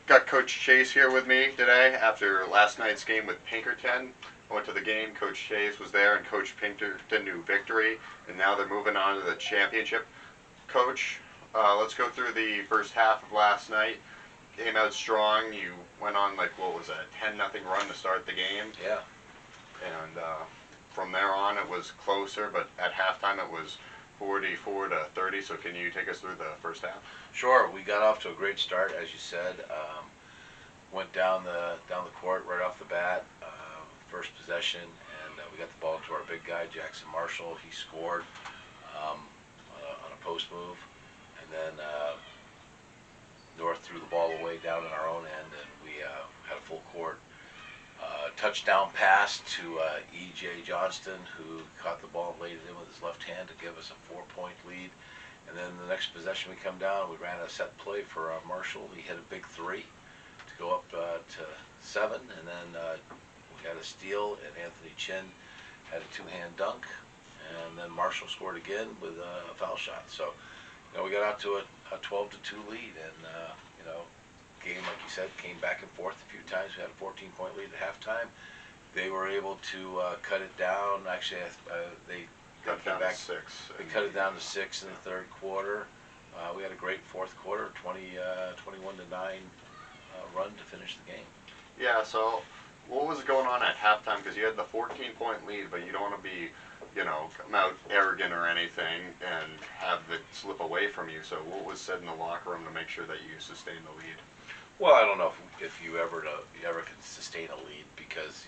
Got Coach Chase here with me today after last night's game with Pinkerton. I went to the game. Coach Chase was there, and Coach Pinkerton knew victory, and now they're moving on to the championship. Coach, let's go through the first half of last night. Came out strong. You went on like what was it, a 10-0 run to start the game, Yeah. and from there on it was closer. But at halftime it was 44-30. So can you take us through the first half? Sure. We got off to a great start, as you said. Went down the court right off the bat, first possession, and we got the ball to our big guy Jackson Marshall. He scored on a post move, and then North threw the ball away down in our own end, and we had a full court touchdown pass to E.J. Johnston, who caught the ball and laid it in with his left hand to give us a 4-point lead. And then the next possession we come down, we ran a set play for Marshall. He hit a big three to go up to 7, and then we had a steal, and Anthony Chin had a two-hand dunk, and then Marshall scored again with a foul shot. So, we got out to a 12-2 lead, and game, like you said, came back and forth a few times. We had a 14-point lead at halftime. They were able to cut it down. Actually, they cut it down to 6. They cut it down to 6 in the third quarter. We had a great fourth quarter, 21-9 run to finish the game. Yeah, so what was going on at halftime? Because you had the 14-point lead, but you don't want to be, come out arrogant or anything and have it slip away from you. So what was said in the locker room to make sure that you sustained the lead? Well, I don't know if you ever can sustain a lead, because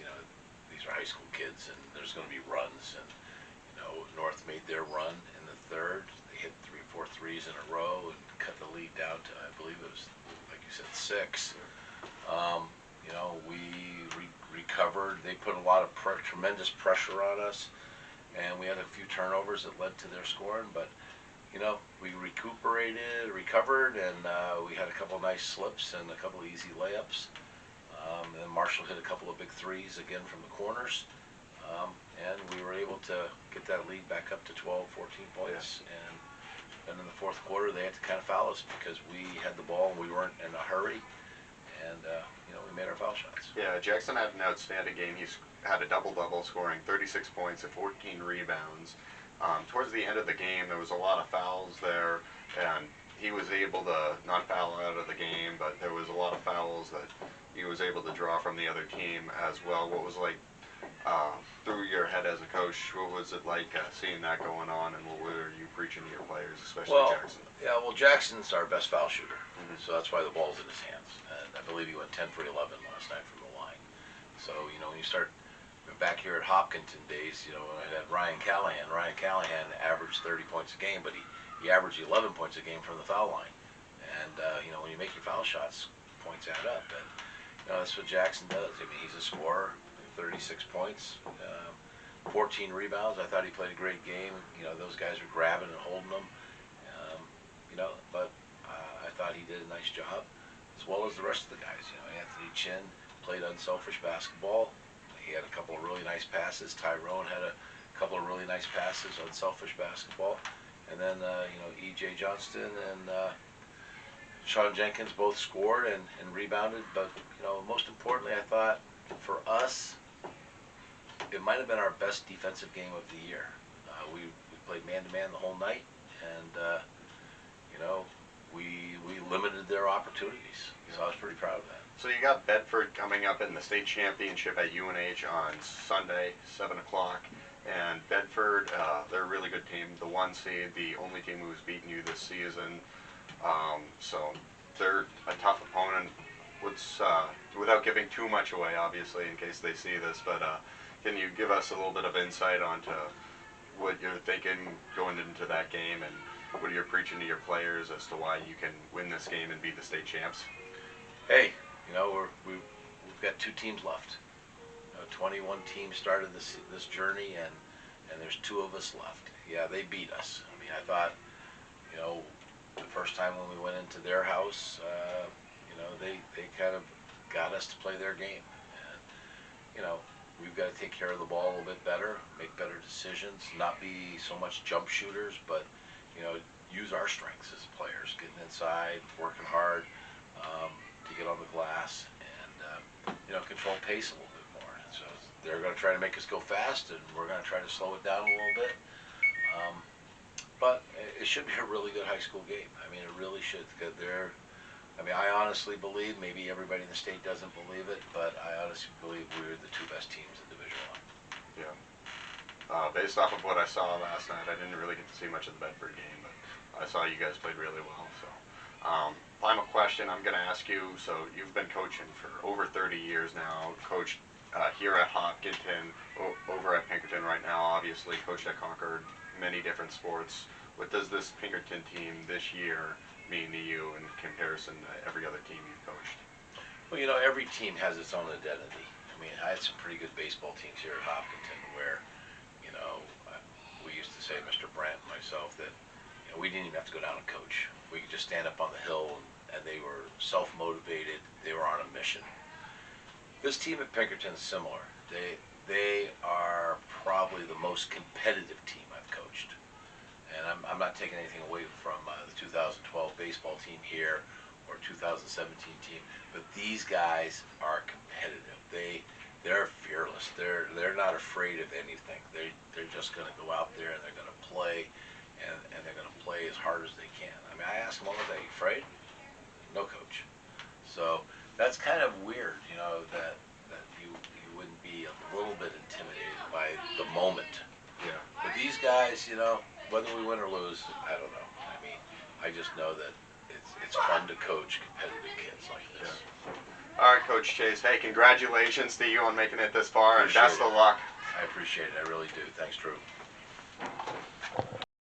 these are high school kids and there's going to be runs, and North made their run in the third. They hit 3-4 threes in a row and cut the lead down to, I believe it was, like you said, 6. We recovered. They put a lot of tremendous pressure on us, and we had a few turnovers that led to their scoring. But we recovered, and we had a couple of nice slips and a couple of easy layups. And then Marshall hit a couple of big threes again from the corners. And we were able to get that lead back up to 12, 14 points. And then in the fourth quarter, they had to kind of foul us because we had the ball and we weren't in a hurry. And, we made our foul shots. Yeah, Jackson had an outstanding game. He had a double-double, scoring 36 points and 14 rebounds. Towards the end of the game, there was a lot of fouls there, and he was able to not foul out of the game, but there was a lot of fouls that he was able to draw from the other team as well. What was like through your head as a coach? What was it like seeing that going on, and what were you preaching to your players, especially Jackson? Yeah, well, Jackson's our best foul shooter, so that's why the ball's in his hands. And I believe he went 10 for 11 last night from the line. So when you start back here at Hopkinton days, I had Ryan Callahan. Ryan Callahan averaged 30 points a game, but he averaged 11 points a game from the foul line. And when you make your foul shots, points add up. And that's what Jackson does. I mean, he's a scorer. 36 points, 14 rebounds. I thought he played a great game. Those guys were grabbing and holding them. But I thought he did a nice job, as well as the rest of the guys. Anthony Chin played unselfish basketball. He had a couple of really nice passes. Tyrone had a couple of really nice passes, unselfish basketball. And then, E.J. Johnston and Sean Jenkins both scored and rebounded. But, most importantly, I thought for us, it might have been our best defensive game of the year. We played man-to-man the whole night, and, we limited their opportunities. So I was pretty proud of that. So you got Bedford coming up in the state championship at UNH on Sunday, 7 o'clock. And Bedford, they're a really good team. The 1 seed, the only team who's beaten you this season. So they're a tough opponent. Without giving too much away, obviously, in case they see this, but can you give us a little bit of insight onto what you're thinking going into that game, and what you're preaching to your players as to why you can win this game and be the state champs? Hey, we've got 2 teams left. 21 teams started this journey, and there's 2 of us left. Yeah, they beat us. I mean, I thought, the first time when we went into their house, they kind of got us to play their game. And, we've got to take care of the ball a little bit better, make better decisions, not be so much jump shooters, but, use our strengths as players, getting inside, working hard, to to get on the glass and control pace a little bit more. And so they're going to try to make us go fast, and we're going to try to slow it down a little bit. But it should be a really good high school game. I mean, it really should. I honestly believe, maybe everybody in the state doesn't believe it, but I honestly believe we're the two best teams in Division I. Yeah. Based off of what I saw last night, I didn't really get to see much of the Bedford game, but I saw you guys played really well. So, final question I'm going to ask you. So, you've been coaching for over 30 years now. Coached here at Hopkinton, over at Pinkerton right now. Obviously, coached at Concord, many different sports. What does this Pinkerton team this year mean to you in comparison to every other team you've coached? Well, every team has its own identity. I mean, I had some pretty good baseball teams here at Hopkinton where, we used to say, Mr. Brandt and myself, that we didn't even have to go down and coach. We could just stand up on the hill, and they were self-motivated. They were on a mission. This team at Pinkerton is similar. They are probably the most competitive team I've coached. And I'm not taking anything away from the 2012 baseball team here or 2017 team, but these guys are competitive. They're fearless. They're not afraid of anything. They're just going to go out there and they're going to play, and they're going to play as hard as they can. I mean, I asked them all, are they afraid? No, coach. So that's kind of weird, that you wouldn't be a little bit intimidated by the moment. Yeah. But these guys, whether we win or lose, I don't know. I mean, I just know that it's fun to coach competitive kids like this. Yeah. All right, Coach Chase. Hey, congratulations to you on making it this far, and best of luck. I appreciate it. I really do. Thanks, Drew.